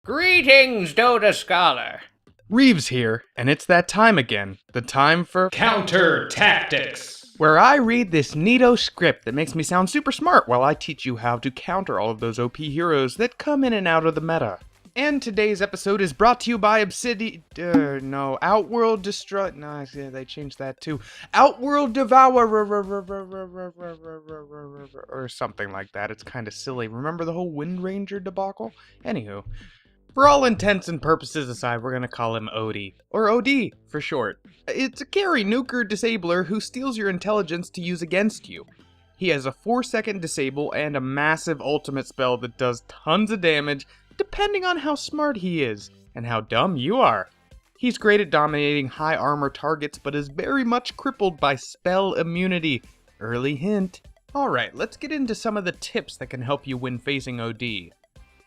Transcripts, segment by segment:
Greetings, Dota Scholar. Reaves here, and it's that time again. The time for Counter Tactics, where I read this neato script that makes me sound super smart while I teach you how to counter all of those OP heroes that come in and out of the meta. And today's episode is brought to you by Outworld Destroy. No, yeah, they changed that too. Outworld Devourer or something like that. It's kind of silly. Remember the whole Wind Ranger debacle? Anywho. For all intents and purposes aside, we're gonna call him Odie, or OD for short. It's a carry nuker disabler who steals your intelligence to use against you. He has a 4-second disable and a massive ultimate spell that does tons of damage, depending on how smart he is, and how dumb you are. He's great at dominating high armor targets, but is very much crippled by spell immunity. Early hint. Alright, let's get into some of the tips that can help you when facing OD.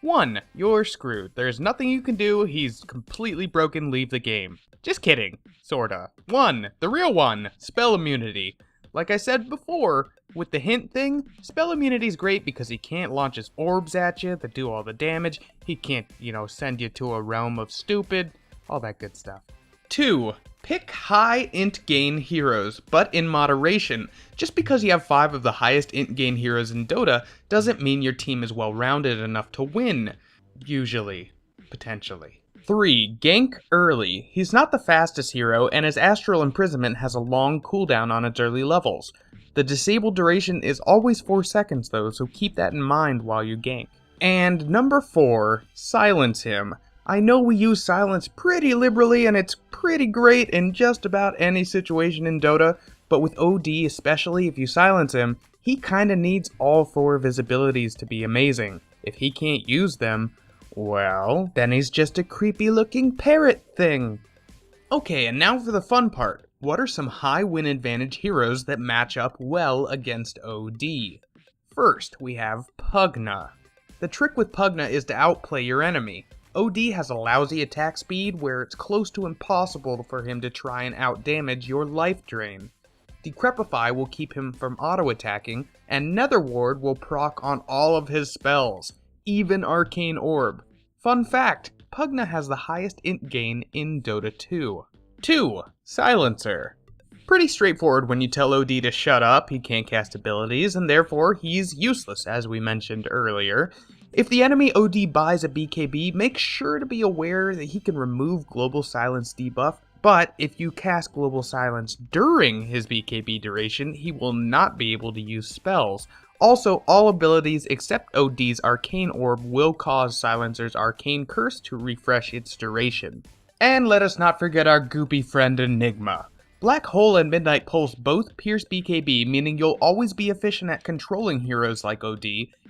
1. You're screwed. There's nothing you can do. He's completely broken. Leave the game. Just kidding. Sorta. 1. The real one. Spell immunity. Like I said before, with the hint thing, spell immunity's great because he can't launch his orbs at you that do all the damage. He can't, send you to a realm of stupid. All that good stuff. 2. Pick high int gain heroes, but in moderation. Just because you have 5 of the highest int gain heroes in Dota doesn't mean your team is well-rounded enough to win. Usually. Potentially. 3. Gank early. He's not the fastest hero, and his Astral Imprisonment has a long cooldown on its early levels. The disable duration is always 4 seconds though, so keep that in mind while you gank. And number 4. Silence him. I know we use silence pretty liberally and it's pretty great in just about any situation in Dota, but with OD especially, if you silence him, he kinda needs all 4 visibilities to be amazing. If he can't use them, well, then he's just a creepy looking parrot thing. Okay, and now for the fun part. What are some high win advantage heroes that match up well against OD? First, we have Pugna. The trick with Pugna is to outplay your enemy. OD has a lousy attack speed where it's close to impossible for him to try and outdamage your life drain. Decrepify will keep him from auto-attacking, and Nether Ward will proc on all of his spells, even Arcane Orb. Fun fact, Pugna has the highest int gain in Dota 2. 2. Silencer. Pretty straightforward when you tell OD to shut up, he can't cast abilities, and therefore he's useless as we mentioned earlier. If the enemy OD buys a BKB, make sure to be aware that he can remove Global Silence debuff, but if you cast Global Silence during his BKB duration, he will not be able to use spells. Also, all abilities except OD's Arcane Orb will cause Silencer's Arcane Curse to refresh its duration. And let us not forget our goopy friend Enigma. Black Hole and Midnight Pulse both pierce BKB, meaning you'll always be efficient at controlling heroes like OD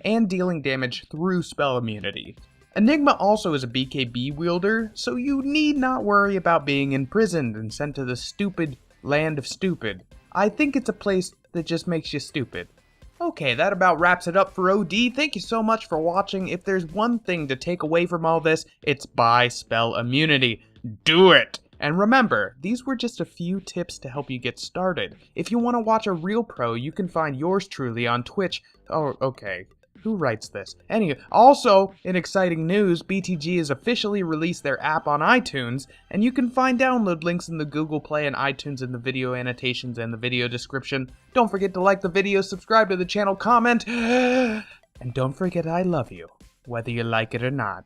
and dealing damage through spell immunity. Enigma also is a BKB wielder, so you need not worry about being imprisoned and sent to the stupid land of stupid. I think it's a place that just makes you stupid. Okay, that about wraps it up for OD. Thank you so much for watching. If there's one thing to take away from all this, it's buy spell immunity. Do it! And remember, these were just a few tips to help you get started. If you want to watch a real pro, you can find yours truly on Twitch. Oh, okay. Who writes this? Anyway, also, in exciting news, BTG has officially released their app on iTunes, and you can find download links in the Google Play and iTunes in the video annotations and the video description. Don't forget to like the video, subscribe to the channel, comment, and don't forget I love you, whether you like it or not.